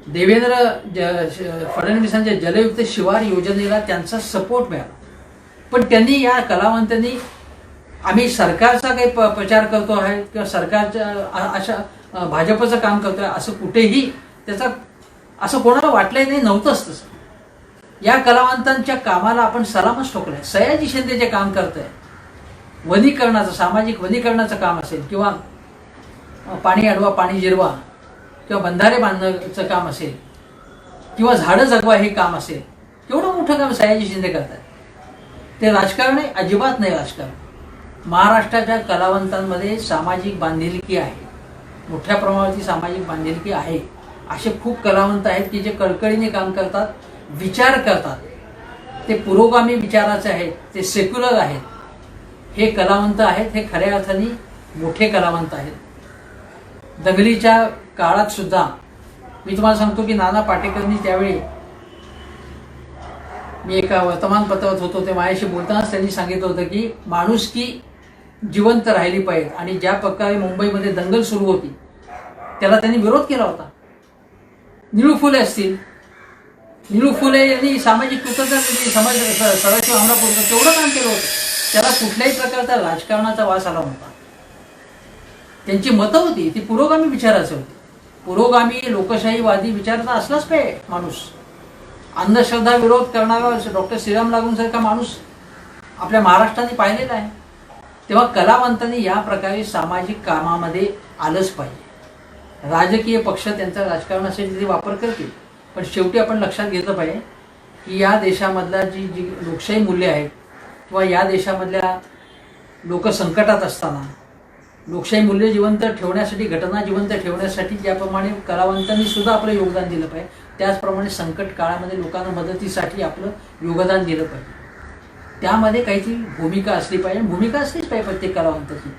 देवेंद्र फडणवीसांच्या जलयुक्त शिवार योजनेला त्यांचा सपोर्ट मिळाला. पण त्यांनी या कलावंतांनी आम्ही सरकारचा काही प्रचार करतो आहे किंवा सरकारच्या अशा भाजपचं काम करतोय असं कुठेही त्याचा असं कोणाला वाटलंही नाही, नव्हतंच तसं. या कलावंतांच्या कामाला आपण सलामच ठोकलाय. सयाजी शिंदे जे काम करत आहे वनीकरणाचं, सामाजिक वनीकरणाचं काम असेल किंवा पाणी अडवा पाणी जिरवा किंवा बंधारे बांधण्याचं काम असेल किंवा झाडं जगवा हे काम असेल, केवढं मोठं काम सयाजी शिंदे करतात. ते राजकारण आहे? अजिबात नाही राजकारण. महाराष्ट्राच्या कलावंतांमध्ये सामाजिक बांधिलकी आहे, मोठ्या प्रमाणावरती सामाजिक बांधिलकी आहे. असे खूप कलावंत आहेत की जे कळकळीने काम करतात, विचार करतात, ते पुरोगामी विचाराचे आहेत, ते सेक्युलर आहेत. हे कलावंत आहेत, हे खऱ्या अर्थाने मोठे कलावंत आहेत. दंगलीच्या काळात सुद्धा मी तुम्हाला सांगतो की नाना पाटेकरांनी त्यावेळी, मी एका वर्तमानपत्रात होतो ते माझ्याशी बोलतानाच त्यांनी सांगितलं होतं की माणुसकी जिवंत राहिली पाहिजे. आणि ज्या प्रकारे मुंबईमध्ये दंगल सुरू होती त्याला त्यांनी विरोध केला होता. निळू फुले असतील, निळू फुले यांनी सामाजिक कृतज्ञता, समाज सदाशिव अमरापूरचं केवढं काम केलं होतं. त्याला कुठल्याही प्रकारचा राजकारणाचा वास आला नव्हता. त्यांची मतं होती ती पुरोगामी विचाराची होती. पुरोगामी लोकशाहीवादी विचाराचा असलाच पाहिजे माणूस. अंधश्रद्धा विरोध करणारा डॉक्टर श्रीराम लागूंसारखा माणूस आपल्या महाराष्ट्राने पाहिलेला आहे. तेव्हा कलावंतांनी या प्रकारे सामाजिक कामामध्ये आलंच पाहिजे. राजकीय पक्ष त्यांचा राजकारणासाठी वापर करतील, पण शेवटी आपण लक्षात घेतलं पाहिजे की या देशामधला जी लोकशाही मूल्य आहेत किंवा या देशामधल्या लोक संकटात असताना लोकशाही मूल्य जिवंत ठेवण्यासाठी, घटना जिवंत ठेवण्यासाठी ज्याप्रमाणे कलावंतांनी सुद्धा आपलं योगदान दिलं पाहिजे, त्याचप्रमाणे संकट काळामध्ये लोकांना मदतीसाठी आपलं योगदान दिलं पाहिजे. त्यामध्ये काहीतरी भूमिका असली पाहिजे. भूमिका असलीच पाहिजे प्रत्येक कलावंताची.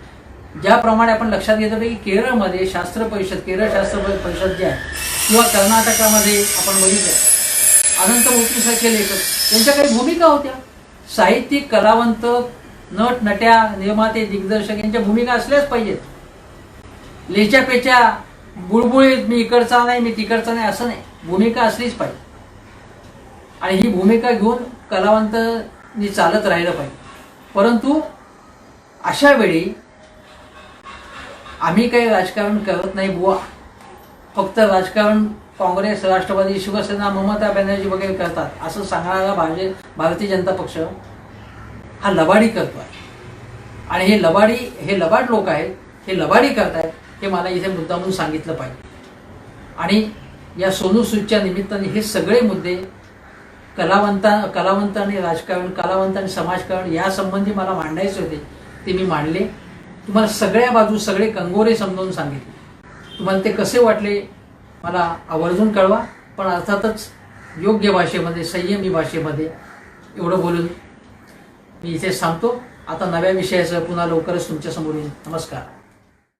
ज्याप्रमाणे आपण लक्षात घेतलं पाहिजे की केरळ शास्त्र परिषद जी आहे किंवा कर्नाटकामध्ये आपण बघितलं अनंत मूर्तीसारखे लेखक, त्यांच्या काही भूमिका होत्या. साहित्यिक, कलावंत, नट नट्या, निर्माते, दिग्दर्शक यांच्या भूमिका असल्याच पाहिजेत. लेच्यापेच्या बुळबुळीत मी इकडचा नाही मी तिकडचा नाही असं नाही, भूमिका असलीच पाहिजे. आणि ही भूमिका घेऊन कलावंतांनी चालत राहिलं पाहिजे. परंतु अशा वेळी आम्ही काही राजकारण करत नाही बुवा, फक्त राजकारण काँग्रेस, राष्ट्रवादी, शिवसेना, ममता बॅनर्जी वगैरे करतात असं सांगणारा भारतीय जनता पक्ष हा लबाडी करतोय. आणि हे लबाड लोक आहेत, हे लबाडी करतायत, हे मला इथे मुद्दामून सांगितलं पाहिजे. आणि या सोनू सूदच्या निमित्ताने हे सगळे मुद्दे कलावंत आणि राजकारण, कलावंत आणि समाजकारण यासंबंधी मला मांडायचे होते, ते मी मांडले. तुम्हाला सगळ्या बाजू, सगळे कंगोरे समजावून सांगितले. तुम्हाला ते कसे वाटले मला आवर्जून कळवा, पण अर्थातच योग्य भाषेमध्ये, संयमी भाषेमध्ये. एवढं बोलून मी इथे थांबतो. आता नव्या विषयासह पुन्हा लवकरच तुमच्यासमोर येईन. नमस्कार.